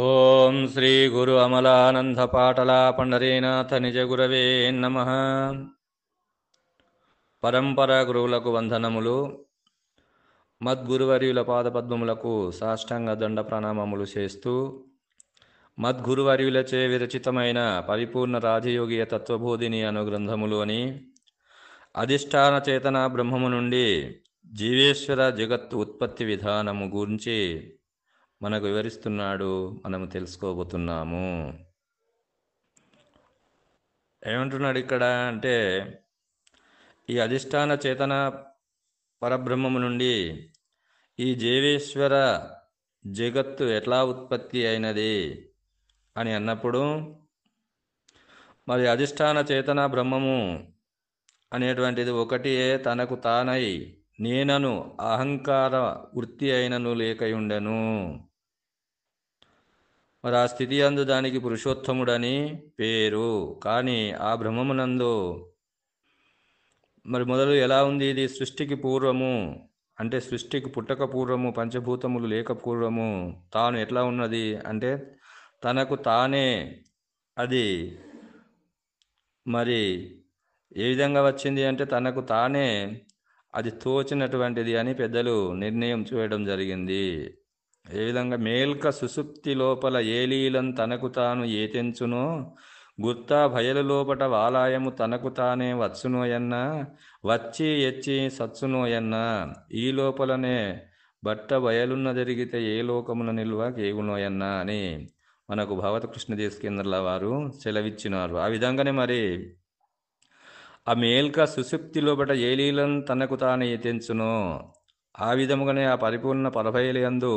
ఓం శ్రీ గురు అమలానంద పాటల పండరీనాథ నిజ గురవే నమః. పరంపర గురువులకు వందనములు. మద్గురువర్యుల పాదపద్మములకు సాష్టాంగ దండ ప్రణామములు చేస్తూ, మద్గురువర్యులచే విరచితమైన పరిపూర్ణ రాజయోగియ తత్వబోధిని అను గ్రంథములు అని అధిష్టాన చేతన బ్రహ్మము నుండి జీవేశ్వర జగత్తు ఉత్పత్తి విధానము గురించి మనకు వివరిస్తున్నాడు. మనము తెలుసుకోబోతున్నాము. ఏమంటున్నాడు ఇక్కడ అంటే, ఈ అధిష్టాన చేతన పరబ్రహ్మము నుండి ఈ జీవేశ్వర జగత్తు ఎట్లా ఉత్పత్తి అయినది అని అన్నప్పుడు, మరి అధిష్టాన చేతన బ్రహ్మము అనేటువంటిది ఒకటియే తనకు తానై నేనను అహంకార వృత్తి అయినను లేకయుండెను. మరి ఆ స్థితి అందు దానికి పురుషోత్తముడని పేరు. కానీ ఆ బ్రహ్మమునందు మరి మొదలు ఎలా ఉంది? ఇది సృష్టికి పూర్వము, అంటే సృష్టికి పుట్టక పూర్వము, పంచభూతములు లేక పూర్వము తాను ఎట్లా ఉన్నది అంటే తనకు తానే అది మరి ఏ విధంగా వచ్చింది అంటే తనకు తానే అది తోచినటువంటిది అని పెద్దలు నిర్ణయం చేయడం జరిగింది. ఏ విధంగా? మేల్క సుసుప్తి లోపల ఏలీలం తనకు తాను ఏతెంచునో, గుర్తా భయలు లోపట వాలాయము తనకు తానే వచ్చునోయన్నా, వచ్చి ఎచ్చి సచ్చునోయన్నా, ఈ లోపలనే బట్ట బయలున్న జరిగితే ఏ లోకమున నిల్వ కేగునోయన్నా అని మనకు భగవత కృష్ణదేశకేంద్రుల వారు సెలవిచ్చినారు. ఆ విధంగానే మరి ఆ మేల్క సుసుప్తి లోపట ఏలీలం తనకు తానే ఏతెంచునో, ఆ విధముగానే ఆ పరిపూర్ణ పరభయలందు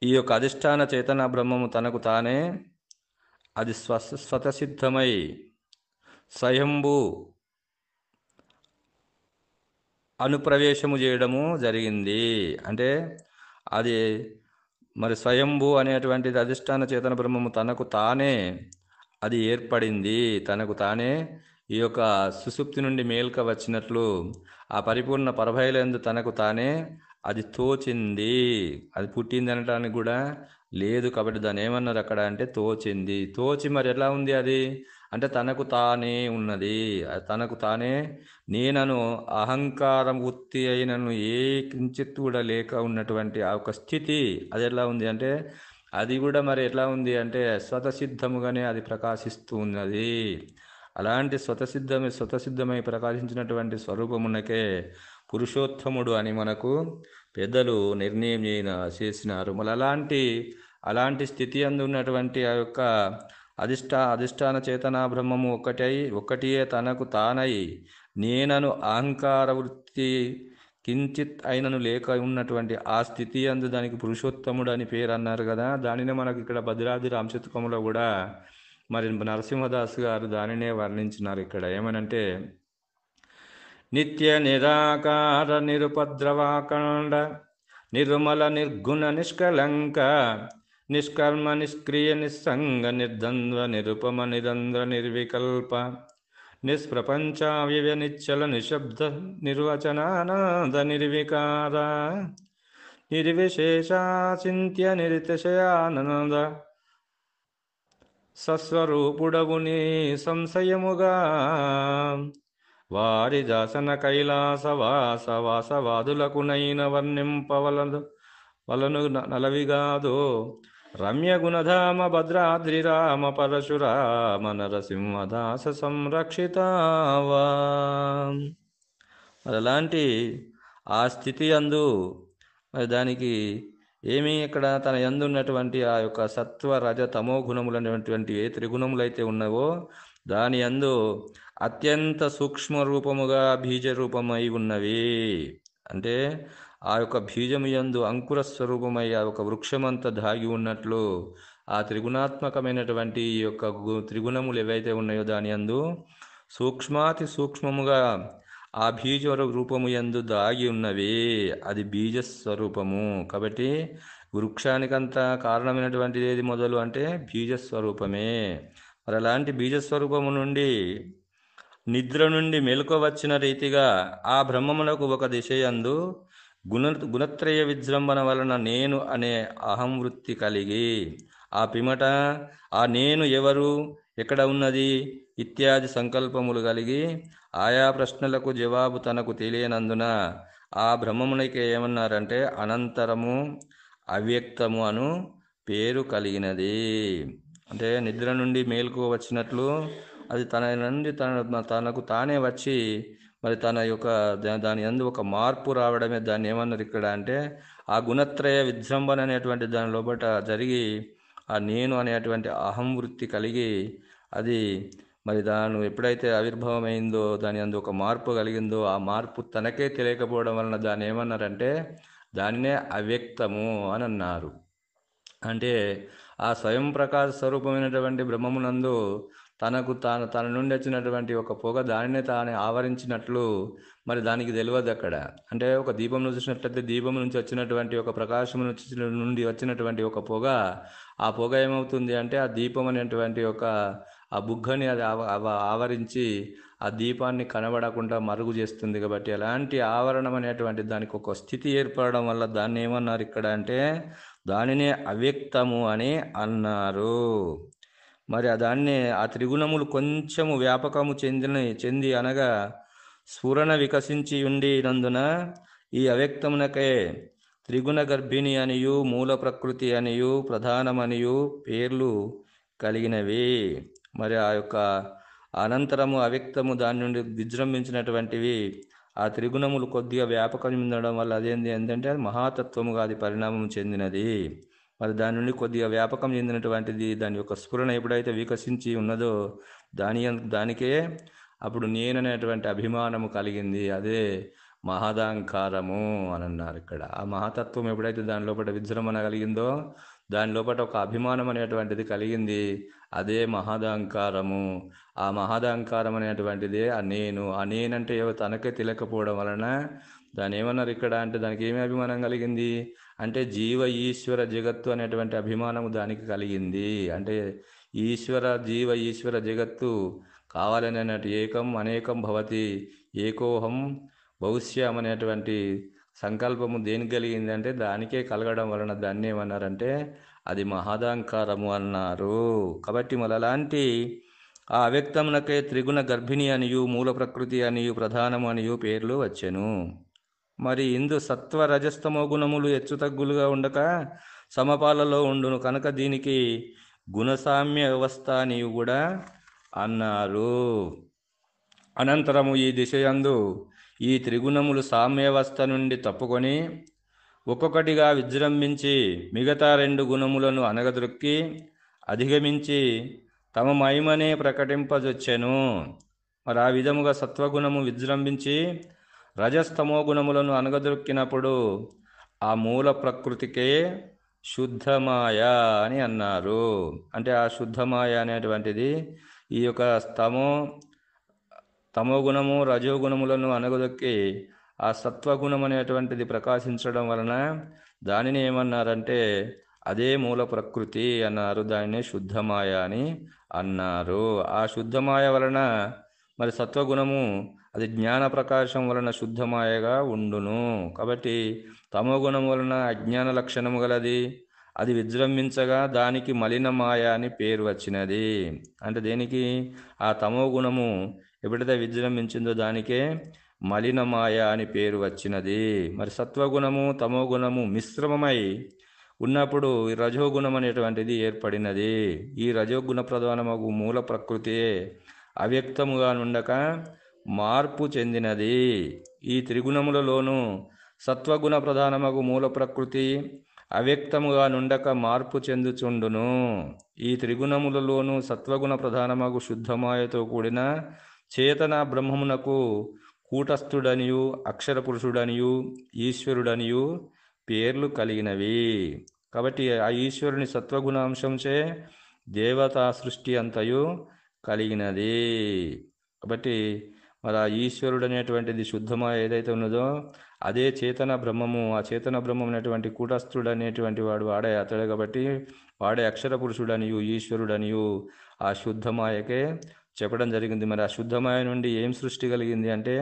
ఈ యొక్క అధిష్టాన చేతన బ్రహ్మము తనకు తానే అది స్వతసిద్ధమై స్వయంభూ అనుప్రవేశము చేయడము జరిగింది. అంటే అది మరి స్వయంభూ అనేటువంటిది అధిష్టాన చేతన బ్రహ్మము తనకు తానే అది ఏర్పడింది. తనకు తానే ఈ యొక్క సుసుప్తి నుండి మేల్క వచ్చినట్లు ఆ పరిపూర్ణ పరభయలందు తనకు తానే అది తోచింది. అది పుట్టింది అనటానికి కూడా లేదు. కాబట్టి దాన్ని ఏమన్నారు అక్కడ అంటే తోచింది. తోచి మరి ఎలా ఉంది అది అంటే తనకు తానే ఉన్నది. తనకు తానే నేనను అహంకారం వృత్తి అయినను ఏ కించిత్ కూడా లేక ఉన్నటువంటి ఆ యొక్క స్థితి అది ఎలా ఉంది అంటే అది కూడా మరి ఎట్లా ఉంది అంటే స్వతసిద్ధముగానే అది ప్రకాశిస్తూ ఉన్నది. అలాంటి స్వతసిద్ధమై ప్రకాశించినటువంటి స్వరూపమునకే పురుషోత్తముడు అని మనకు పెద్దలు నిర్ణయం చేసినారు. మరి అలాంటి స్థితి అందు ఉన్నటువంటి ఆ యొక్క అధిష్టాన చేతన బ్రహ్మము ఒక్కటియే తనకు తానై నేనను అహంకార వృత్తి కించిత్ అయినను లేక ఉన్నటువంటి ఆ స్థితి అందు దానికి పురుషోత్తముడు అని పేరు అన్నారు కదా. దానినే మనకు ఇక్కడ భద్రాద్రి రామశతకంలో కూడా మరి నరసింహదాస్ గారు దానినే వర్ణించినారు. ఇక్కడ ఏమనంటే, నిత్య నిరాకార నిరుపద్రవాకాండ నిర్మల నిర్గుణ నిష్కలంక నిష్కర్మ నిష్క్రియ నిస్సంగ నిర్ద్వంద్వ నిరుపమ నిరంధ్ర నిర్వికల్ప నిష్ప్రపంచ వ్యయ నిశ్చల నిశబ్ద నిర్వచనానాద నిర్వికార నిర్విశేష చింత్య నిరితశయానంద సస్వరూపుడవు నీ సంశయముగా వారి దాసన కైలాస వాసవాదులకునైన వలను నలవిగాదో రమ్య గుణధామ భద్రాద్రి రామ పరశురామ నరసింహదాస సంరక్షితావా. మరి అలాంటి ఆ స్థితి అందు మరి దానికి ఏమీ ఇక్కడ తన యందు ఉన్నటువంటి ఆ యొక్క సత్వ రజ తమో గుణములు అనేటువంటి ఏ త్రిగుణములైతే ఉన్నావో దాని యందు అత్యంత సూక్ష్మ రూపముగా బీజ రూపమై ఉన్నవి. అంటే ఆ యొక్క బీజము యందు అంకుర స్వరూపమై ఆ యొక్క వృక్షమంతా దాగి ఉన్నట్లు ఆ త్రిగుణాత్మకమైనటువంటి ఈ యొక్క త్రిగుణములు ఏవైతే ఉన్నాయో దాని యందు సూక్ష్మాతి సూక్ష్మముగా ఆ బీజ రూపము యందు దాగి ఉన్నవి. అది బీజస్వరూపము. కాబట్టి వృక్షానికంతా కారణమైనటువంటిది ఏది మొదలు అంటే బీజస్వరూపమే. మరి అలాంటి బీజస్వరూపము నుండి నిద్ర నుండి మెలకు వచ్చిన రీతిగా ఆ బ్రహ్మమునకు ఒక దిశ యందు గుణత్రయ విజృంభణ వలన నేను అనే అహం వృత్తి కలిగి ఆ పిమట ఆ నేను ఎవరు, ఎక్కడ ఉన్నది ఇత్యాది సంకల్పములు కలిగి ఆయా ప్రశ్నలకు జవాబు తనకు తెలియనందున ఆ బ్రహ్మమునికి ఏమన్నారంటే అనంతరము అవ్యక్తము అను పేరు కలిగినది. అంటే నిద్ర నుండి మేలుకు వచ్చినట్లు అది తన నుండి తనకు తానే వచ్చి మరి తన యొక్క దాని యందు ఒక మార్పు రావడమే దాన్ని ఏమన్నారు ఇక్కడ అంటే ఆ గుణత్రయ విజృంభణ అనేటువంటి దాని లోపల జరిగి ఆ నేను అనేటువంటి అహం వృత్తి కలిగి అది మరి దాని ఎప్పుడైతే ఆవిర్భావమైందో దాని అందు ఒక మార్పు కలిగిందో ఆ మార్పు తనకే తెలియకపోవడం వలన దాన్ని ఏమన్నారంటే దానినే అవ్యక్తము అని అన్నారు. అంటే ఆ స్వయం ప్రకాశ స్వరూపమైనటువంటి బ్రహ్మమునందు తన నుండి వచ్చినటువంటి ఒక పొగ దానినే తానే ఆవరించినట్లు మరి దానికి తెలియదు అక్కడ. అంటే ఒక దీపం చూసినట్లయితే దీపం నుంచి వచ్చినటువంటి ఒక ప్రకాశం నుండి వచ్చినటువంటి ఒక పొగ, ఆ పొగ ఏమవుతుంది అంటే ఆ దీపం అనేటువంటి ఒక ఆ బుగ్గని అది ఆవరించి ఆ దీపాన్ని కనబడకుండా మరుగు చేస్తుంది. కాబట్టి అలాంటి ఆవరణం అనేటువంటి దానికి ఒక స్థితి ఏర్పడడం వల్ల దాన్ని ఏమన్నారు ఇక్కడ అంటే దానినే అవ్యక్తము అని అన్నారు. మరి దాన్నే ఆ త్రిగుణములు కొంచెము వ్యాపకము చెంది అనగా స్ఫురణ వికసించి ఉండినందున ఈ అవ్యక్తమునకే త్రిగుణ గర్భిణి అనియు మూల ప్రకృతి అనియు ప్రధానమనియు పేర్లు కలిగినవి. మరి ఆ యొక్క అనంతరము అవ్యక్తము దాని నుండి విజృంభించినటువంటివి ఆ త్రిగుణములు కొద్దిగా వ్యాపకం చెందడం వల్ల అదేంటి ఏంటంటే అది మహాతత్వముగా అది పరిణామం చెందినది. మరి దాని నుండి కొద్దిగా వ్యాపకం చెందినటువంటిది దాని యొక్క స్ఫురణ ఎప్పుడైతే వికసించి ఉన్నదో దానికే అప్పుడు నేననేటువంటి అభిమానము కలిగింది. అదే మహదాంకారము అని అన్నారు ఇక్కడ. ఆ మహాతత్వం ఎప్పుడైతే దాని లోపల విజృంభణ కలిగిందో దాని లోపల ఒక అభిమానం అనేటువంటిది కలిగింది. అదే మహదాంకారము. ఆ మహదాంకారం అనేటువంటిదే ఆ నేనంటే తనకే తెలియకపోవడం వలన దాన్ని ఏమన్నారు ఇక్కడ అంటే దానికి ఏమి అభిమానం కలిగింది అంటే జీవ ఈశ్వర జగత్తు అనేటువంటి అభిమానము దానికి కలిగింది. అంటే జీవ ఈశ్వర జగత్తు కావాలని అన్నట్టు ఏకం అనేకం భవతి ఏకోహం భవిష్యం అనేటువంటి సంకల్పము దేనికి కలిగింది అంటే దానికే కలగడం వలన దాన్ని ఏమన్నారంటే అది మహదాంకారము అన్నారు. కాబట్టి అలాంటి ఆ అవ్యక్తమునకే త్రిగుణ గర్భిణి అనియు మూల ప్రకృతి అనియు ప్రధానము అనియు పేర్లు వచ్చెను. మరి ఇందు సత్వ రజస్తమో గుణములు హెచ్చుతగ్గులుగా ఉండక సమపాలలో ఉండును కనుక దీనికి గుణసామ్య వ్యవస్థ అనియు కూడా అన్నారు. అనంతరము ఈ దిశయందు ఈ త్రిగుణములు సామ్యవస్థ నుండి తప్పుకొని ఒక్కొక్కటిగా విజృంభించి మిగతా రెండు గుణములను అనగదొక్కి అధిగమించి తమ మహిమనే ప్రకటింపజొచ్చెను. మరి ఆ విధముగా సత్వగుణము విజృంభించి రజస్తమో గుణములను అనగదొక్కినప్పుడు ఆ మూల ప్రకృతికే శుద్ధమాయ అని అన్నారు. అంటే ఆ శుద్ధమాయ అనేటువంటిది ఈ యొక్క తమో గుణము రజోగుణములను అనగదొక్కి ఆ సత్వగుణం అనేటువంటిది ప్రకాశించడం వలన దానిని ఏమన్నారంటే అదే మూల ప్రకృతి అన్నారు. దానినే శుద్ధమాయ అని అన్నారు. ఆ శుద్ధమాయ వలన మరి సత్వగుణము అది జ్ఞాన ప్రకాశం వలన శుద్ధమాయగా ఉండును. కాబట్టి తమో గుణం వలన అజ్ఞాన లక్షణము గలది, అది విజృంభించగా దానికి మలినమాయ అని పేరు వచ్చినది. అంటే దేనికి ఆ తమో గుణము ఎప్పుడైతే విజృంభించిందో దానికే మలినమాయ అని పేరు వచ్చినది. మరి సత్వగుణము తమో గుణము మిశ్రమమై ఉన్నప్పుడు ఈ రజోగుణం అనేటువంటిది ఏర్పడినది. ఈ రజోగుణ ప్రధానమగు మూల ప్రకృతి అవ్యక్తముగా నుండక మార్పు చెందినది. ఈ త్రిగుణములలోనూ సత్వగుణ ప్రధానమగు మూల ప్రకృతి అవ్యక్తముగా నుండక మార్పు చెందుచుండును. ఈ త్రిగుణములలోనూ సత్వగుణ ప్రధానమగు శుద్ధమాయతో కూడిన చేతన బ్రహ్మమునకు కూటస్థుడనియు అక్షర పురుషుడనియు ఈశ్వరుడనియు పేర్లు కలిగినవి. కాబట్టి ఆ ఈశ్వరుని సత్వగుణాంశంచే దేవతా సృష్టి అంతయు కలిగినది. కాబట్టి మరి ఆ ఈశ్వరుడు అనేటువంటిది శుద్ధమాయ ఏదైతే ఉన్నదో అదే చేతన బ్రహ్మము. ఆ చేతన బ్రహ్మం అనేటువంటి కూటస్థుడు అనేటువంటి వాడే అతడే. కాబట్టి వాడే అక్షర పురుషుడనియు ఈశ్వరుడనియు ఆ శుద్ధమాయకే చెప్పడం జరిగింది. మరి ఆ శుద్ధమాయ నుండి ఏం సృష్టి కలిగింది అంటే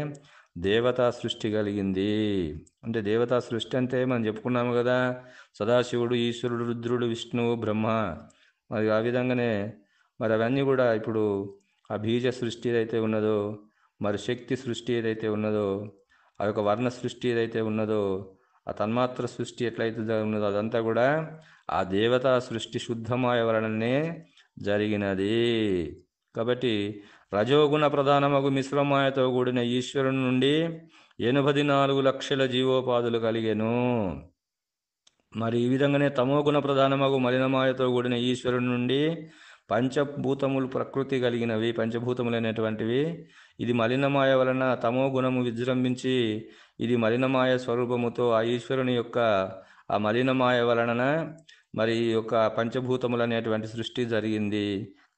దేవతా సృష్టి కలిగింది. అంటే దేవతా సృష్టి అంటే మనం చెప్పుకున్నాము కదా, సదాశివుడు, ఈశ్వరుడు, రుద్రుడు, విష్ణువు, బ్రహ్మ. మరి ఆ విధంగానే మరి అవన్నీ కూడా ఇప్పుడు ఆ బీజ సృష్టి ఏదైతే ఉన్నదో, మరి శక్తి సృష్టి ఏదైతే ఉన్నదో, ఆ యొక్క వర్ణ సృష్టి ఏదైతే ఉన్నదో, ఆ తన్మాత్ర సృష్టి ఎట్లయితే ఉన్నదో అదంతా కూడా ఆ దేవతా సృష్టి శుద్ధమాయ వలననే జరిగినది. కాబట్టి రజోగుణ ప్రధానమగు మిశ్రమాయతో కూడిన ఈశ్వరుని నుండి 84 లక్షల జీవోపాధులు కలిగెను. మరి ఈ విధంగానే తమోగుణ ప్రధానమగు మలినమాయతో కూడిన ఈశ్వరుని నుండి పంచభూతములు ప్రకృతి కలిగినవి, పంచభూతములు అనేటువంటివి. ఇది మలినమాయ వలన తమో గుణము విజృంభించి ఇది మలినమాయ స్వరూపముతో ఆ ఈశ్వరుని యొక్క ఆ మలినమాయ వలన మరి ఈ యొక్క పంచభూతములు అనేటువంటి సృష్టి జరిగింది.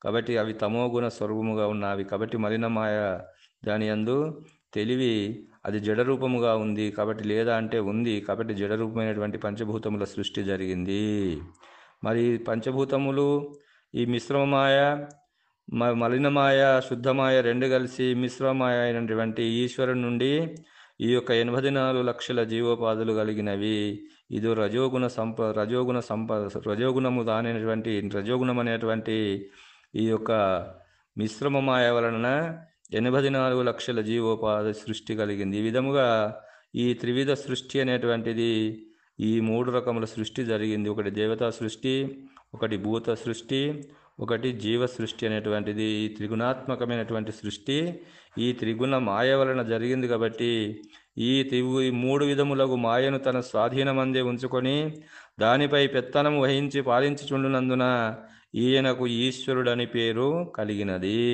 కాబట్టి అవి తమో గుణ స్వరూపముగా ఉన్నవి. కాబట్టి మలినమాయ దాని యందు తెలివి అది జడరూపముగా ఉంది కాబట్టి, లేదా అంటే ఉంది కాబట్టి జడరూపమైనటువంటి పంచభూతముల సృష్టి జరిగింది. మరి పంచభూతములు ఈ మిశ్రమమాయ మలినమాయ శుద్ధమాయ రెండు కలిసి మిశ్రమాయ అయినటువంటి ఈశ్వరుని నుండి ఈ యొక్క 84 లక్షల జీవోపాధులు కలిగినవి. ఇది రజోగుణము దానైనటువంటి రజోగుణం అనేటువంటి ఈ యొక్క మిశ్రమమాయ వలన 84 లక్షల జీవోపాధి సృష్టి కలిగింది. ఈ విధముగా ఈ త్రివిధ సృష్టి అనేటువంటిది ఈ 3 రకముల సృష్టి జరిగింది. ఒకటి దేవతా సృష్టి, ఒకటి భూత సృష్టి, ఒకటి జీవ సృష్టి అనేటువంటిది ఈ త్రిగుణాత్మకమైనటువంటి సృష్టి ఈ త్రిగుణ మాయ వలన జరిగింది. కాబట్టి ఈ 3 విధములకు మాయను తన స్వాధీనమందే ఉంచుకొని దానిపై పెత్తనము వహించి పాలించుచుండునందున ఈయనకు ఈశ్వరుడని పేరు కలిగినది.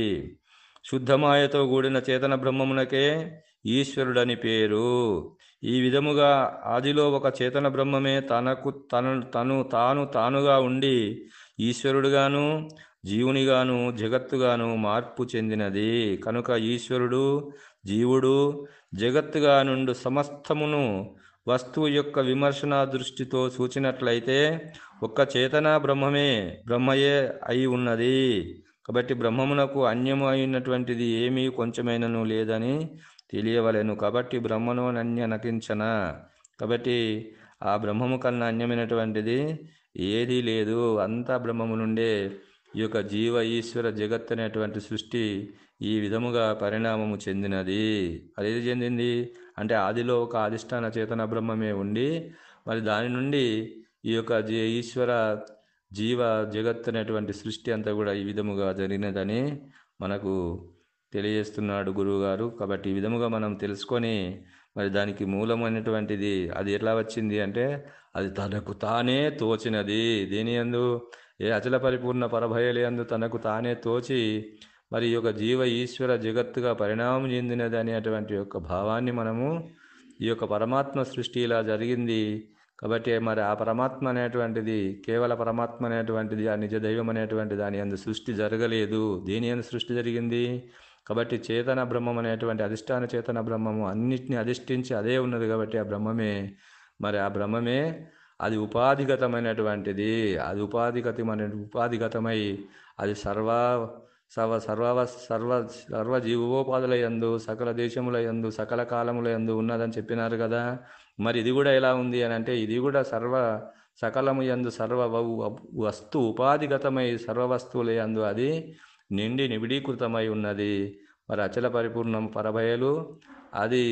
శుద్ధమాయతో కూడిన చేతన బ్రహ్మమునకే ఈశ్వరుడని పేరు. ఈ విధముగా ఆదిలో ఒక చేతన బ్రహ్మమే తానుగా ఉండి ఈశ్వరుడుగాను జీవునిగాను జగత్తుగాను మార్పు చెందినది. కనుక ఈశ్వరుడు, జీవుడు, జగత్తుగా నుండి సమస్తమును వస్తువు యొక్క విమర్శన దృష్టితో చూచినట్లయితే ఒక్క చేతన బ్రహ్మయే అయి ఉన్నది. కాబట్టి బ్రహ్మమునకు అన్యము అయినటువంటిది ఏమీ కొంచెమైనను లేదని తెలియవలెను. కాబట్టి బ్రహ్మను అన్య నకించన. కాబట్టి ఆ బ్రహ్మము కన్నా అన్యమైనటువంటిది ఏదీ లేదు. అంతా బ్రహ్మము నుండే ఈ యొక్క జీవ ఈశ్వర జగత్ అనేటువంటి సృష్టి ఈ విధముగా పరిణామము చెందినది. అదేది చెందింది అంటే ఆదిలో ఒక అధిష్టాన చేతన బ్రహ్మమే ఉండి మరి దాని నుండి ఈ యొక్క ఈశ్వర జీవ జగత్ అనేటువంటి సృష్టి అంతా కూడా ఈ విధముగా జరిగినదని మనకు తెలియజేస్తున్నాడు గురువుగారు. కాబట్టి ఈ విధముగా మనం తెలుసుకొని మరి దానికి మూలమైనటువంటిది అది ఎట్లా వచ్చింది అంటే అది తనకు తానే తోచినది. దేని యందు ఏ అచల పరిపూర్ణ పరభయలే యందు తనకు తానే తోచి మరి ఈ యొక్క జీవ ఈశ్వర జగత్తుగా పరిణామం చెందినది అనేటువంటి యొక్క భావాన్ని మనము ఈ యొక్క పరమాత్మ సృష్టి ఇలా జరిగింది. కాబట్టి మరి ఆ పరమాత్మ అనేటువంటిది కేవల పరమాత్మ అనేటువంటిది ఆ నిజ దైవం అనేటువంటి దాని యందు సృష్టి జరగలేదు. దేని యందు సృష్టి జరిగింది కాబట్టి చేతన బ్రహ్మం అనేటువంటి అధిష్టాన చేతన బ్రహ్మము అన్నిటిని అధిష్ఠించి అదే ఉన్నది. కాబట్టి ఆ బ్రహ్మమే మరి ఆ బ్రహ్మమే అది ఉపాధిగతమైనటువంటిది. అది ఉపాధిగతమై అది సర్వ జీవోపాధుల యందు సకల దేశముల యందు సకల కాలముల యందు ఉన్నదని చెప్పినారు కదా. మరి ఇది కూడా ఎలా ఉంది అని అంటే ఇది కూడా సకలము యందు వస్తు ఉపాధిగతమై సర్వ వస్తువుల యందు అది నిండి నిబిడీకృతమై ఉన్నది. మరి అచల పరిపూర్ణం పరభయలు అది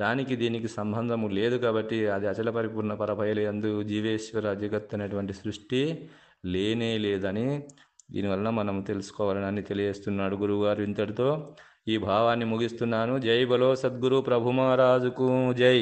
దానికి దీనికి సంబంధము లేదు. కాబట్టి అది అచల పరిపూర్ణ పరభయలు యందు జీవేశ్వర జగత్ అనేటువంటి సృష్టి లేనే లేదని దీనివలన మనం తెలుసుకోవాలని తెలియజేస్తున్నాడు గురువుగారు. ఇంతటితో ఈ భావాన్ని ముగిస్తున్నాను. జై బలో సద్గురు ప్రభు మహారాజుకు జై.